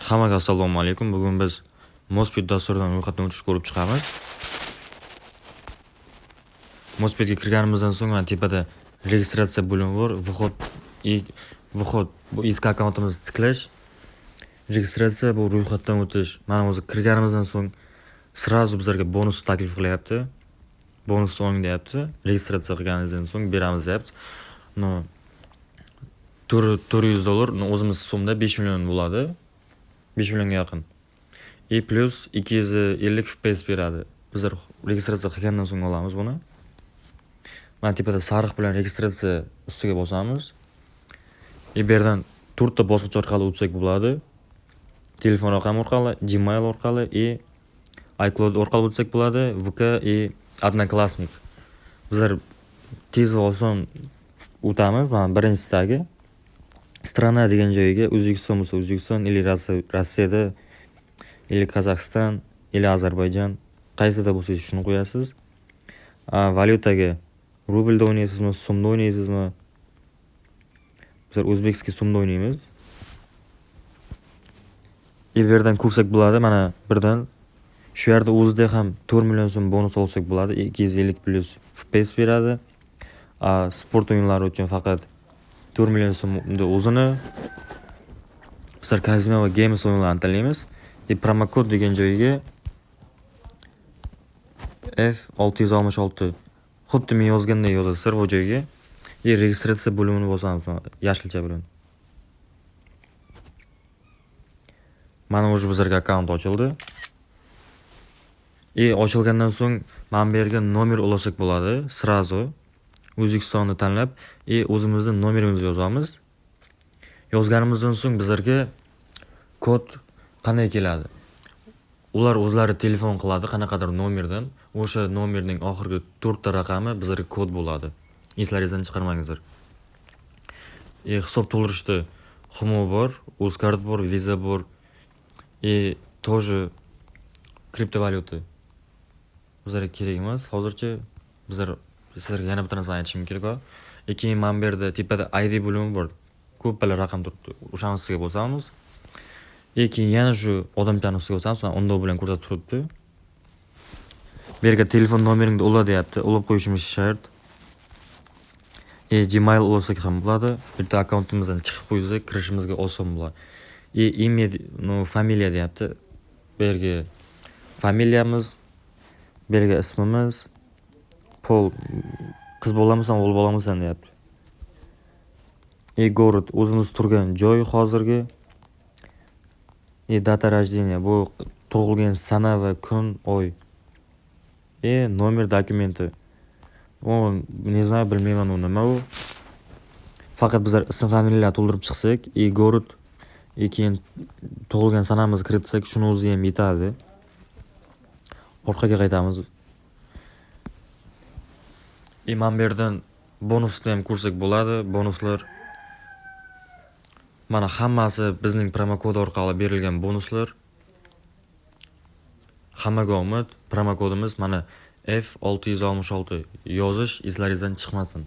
Hammaga assalomu alaykum. Bugun biz Mospit dasturidan ro'yxatdan o'tish ko'rib chiqamiz. Mospitga kirganimizdan so'ng mana tepada registratsiya bo'limi bor. Vhod bu eski akkauntimizni tiklash. Registratsiya bu ro'yxatdan o'tish. Mana o'zi kirganimizdan so'ng srazu bizlarga bonus taklif qilyapti. Bonus oling deyapti. Registratsiya qilganingizdan so'ng beramiz deyapti. No $400, o'zimiz so'mda 5 million bo'ladi. 5 millionga yaqin. Plus 250 FPS beradi. Bizlar registratsiya qilgandan so'ng olamiz buni. Mana tepada sariq bilan registratsiya ustiga bosamiz. Bu yerdan 4 ta bosqich orqali o'tsak bo'ladi. Telefon raqami orqali, Gmail orqali, iCloud orqali o'tsak bo'ladi, VK Odnoklassnik. Bizlar tez va oson o'tamiz. Mana birinchisidagi strana degan joyiga O'zbekiston bo'lsa O'zbekiston, или Rossiyada, или Qozog'iston, или Ozarbayjon qaysida bo'lsangiz shuni qo'yasiz. Valyutaga rublda o'ynaysizmi, so'mda o'ynaysizmi? Bizlar o'zbekskiy so'mda o'ynaymiz. Bu yerdan ko'rsak bo'ladi, mana birdan shu yerda o'zida ham 4 million so'm bonus olsak bo'ladi. 250 plus FPS beradi. Sport o'yinlari uchun faqat 4 million so'mda o'zini. Bizlar Casino va Games o'yinlarini tanlaymiz. Promokod degan joyiga F666 xuddi men yozganday yozasizlar bu joyga. Registratsiya bo'limini bosamiz, yashilcha bilan. Mana o'sha bizlarga akkaunt ochildi. Ochilgandan so'ng mana bu yerga nomer ulasak bo'ladi. Srazu O'zbekistonni tanlab, o'zimizning nomerimizni yozamiz. Yozganimizdan so'ng bizlarga kod qanday keladi? Ular o'zlari telefon qiladi qanaqadir nomerdan. O'sha nomerning oxirgi 4 ta raqami bizlarga kod bo'ladi. Eslaringizdan chiqarmangizlar. Hisob to'ldirishda Humo bor, Uzcard bor, Visa bor. Тоже kriptovalyuta. Bizlarga kerak emas. Hozircha sizlarga yana bitta narsani aytishim kerak. Keyin mana bu yerda tepada ID bo'limi bor. Ko'plar raqam turibdi. O'shani ustiga bosamiz. Keyin yana shu odamchani ustiga bosamiz. Unda bilan ko'rsatib turibdi. Bu yerga telefon nomeringni ula deyapti. Ulab qo'yishimiz shart. Gmail ulasak ham bo'ladi. Bu yerda akkauntimizdan chiqib qo'ysak, kirishimizga oson bo'ladi. Imya, familiya deyapti. Bu yerga familiyamiz, bu yerga ismimiz, pol, qiz bolamisan, o'g'il bolamisan deyapti. Город o'zimiz turgan joy hozirgi. Data rождения bu tug'ilgan sana va kun, oy. Nomer dokumenti. Ne знаю, bilmayman u nima u. Faqat bizlar ism familiyalar to'ldirib chiqsak, город, keyin tug'ilgan sanamizni kiritsak, shuni o'zi ham yetadi. Orqaga qaytamiz. Mana bu yerdan bonusni ham ko'rsak bo'ladi. Bonuslar mana hammasi bizning promokod orqali berilgan bonuslar. Hammaga omad. Promokodimiz mana F666. Yozish eslaringizdan chiqmasin.